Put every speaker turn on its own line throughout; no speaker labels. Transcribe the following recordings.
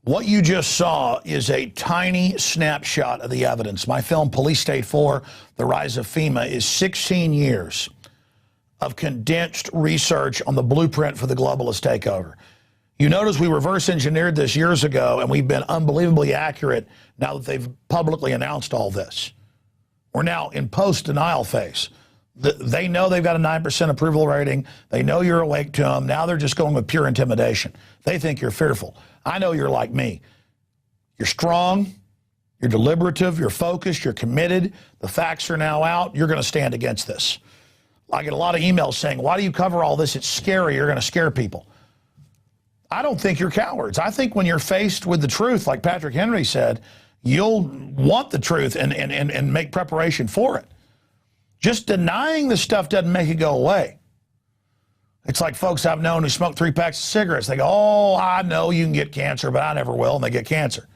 What you just saw is a tiny snapshot of the evidence. My film, Police State 4, The Rise of FEMA, is 16 years of condensed research on the blueprint for the globalist takeover. You notice we reverse engineered this years ago, and we've been unbelievably accurate now that they've publicly announced all this. We're now in post-denial phase. They know they've got a 9% approval rating. They know you're awake to them. Now they're just going with pure intimidation. They think you're fearful. I know you're like me. You're strong, you're deliberative, you're focused, you're committed. The facts are now out. You're going to stand against this. I get a lot of emails saying, why do you cover all this? It's scary. You're going to scare people. I don't think you're cowards. I think when you're faced with the truth, like Patrick Henry said, you'll want the truth and make preparation for it. Just denying the stuff doesn't make it go away. It's like folks I've known who smoke 3 packs of cigarettes. They go, oh, I know you can get cancer, but I never will, and they get cancer.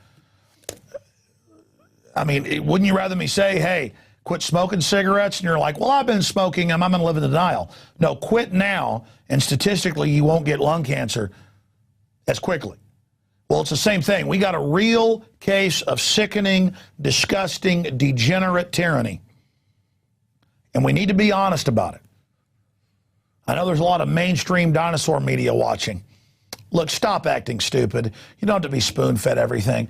I mean, wouldn't you rather me say, hey, quit smoking cigarettes? And you're like, well, I've been smoking them. I'm going to live in denial. No, quit now, and statistically, you won't get lung cancer as quickly. Well, it's the same thing. We got a real case of sickening, disgusting, degenerate tyranny. And we need to be honest about it. I know there's a lot of mainstream dinosaur media watching. Look, stop acting stupid. You don't have to be spoon-fed everything.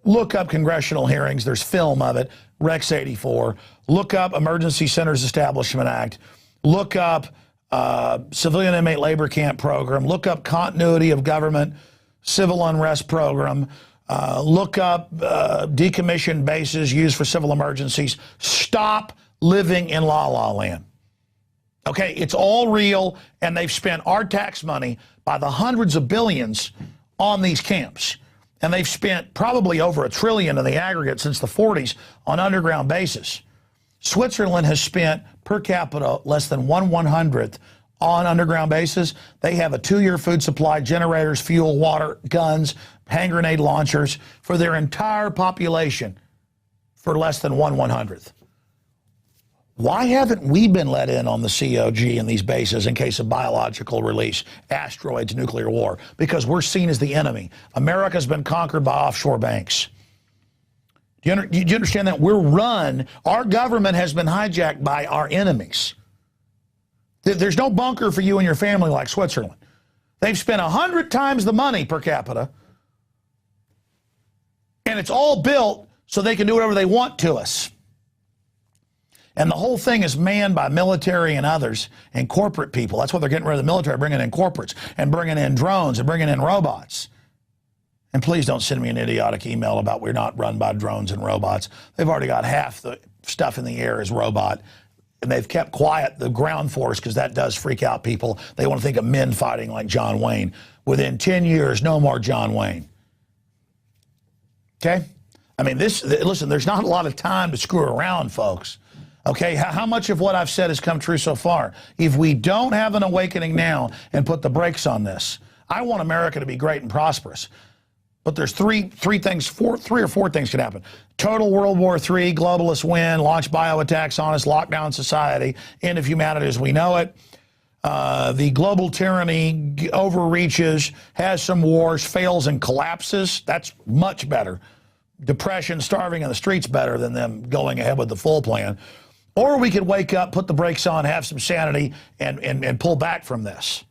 Look up congressional hearings. There's film of it. Rex 84. Look up Emergency Centers Establishment Act. Look up Civilian Inmate Labor Camp Program. Look up Continuity of Government Civil Unrest Program. Look up decommissioned bases used for civil emergencies. Stop living in la-la land. Okay, it's all real, and they've spent our tax money by the hundreds of billions on these camps. And they've spent probably over $1 trillion in the aggregate since the 40s on underground bases. Switzerland has spent per capita less than 1/100th on underground bases. They have a 2-year food supply, generators, fuel, water, guns, hand grenade launchers for their entire population for less than 1/100th. Why haven't we been let in on the COG in these bases in case of biological release, asteroids, nuclear war? Because we're seen as the enemy. America's been conquered by offshore banks. Do you understand that? We're run, our government has been hijacked by our enemies. There's no bunker for you and your family like Switzerland. They've spent 100 times the money per capita, and it's all built so they can do whatever they want to us. And the whole thing is manned by military and others and corporate people. That's why they're getting rid of the military, bringing in corporates and bringing in drones and bringing in robots. And please don't send me an idiotic email about we're not run by drones and robots. They've already got half the stuff in the air is robot. And they've kept quiet the ground force because that does freak out people. They want to think of men fighting like John Wayne. Within 10 years, no more John Wayne. Okay? I mean, listen, there's not a lot of time to screw around, folks. Okay, how much of what I've said has come true so far? If we don't have an awakening now and put the brakes on this, I want America to be great and prosperous. But there's three or four things can happen. Total World War III, globalists win, launch bioattacks on us, lockdown society, end of humanity as we know it. The global tyranny overreaches, has some wars, fails and collapses. That's much better. Depression, starving in the streets better than them going ahead with the full plan. Or we could wake up, put the brakes on, have some sanity, and pull back from this.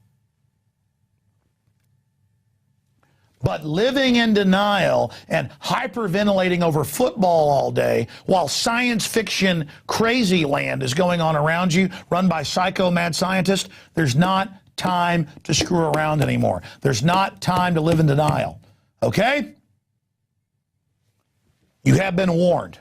But living in denial and hyperventilating over football all day while science fiction crazy land is going on around you, run by psycho mad scientists, there's not time to screw around anymore. There's not time to live in denial. Okay? You have been warned.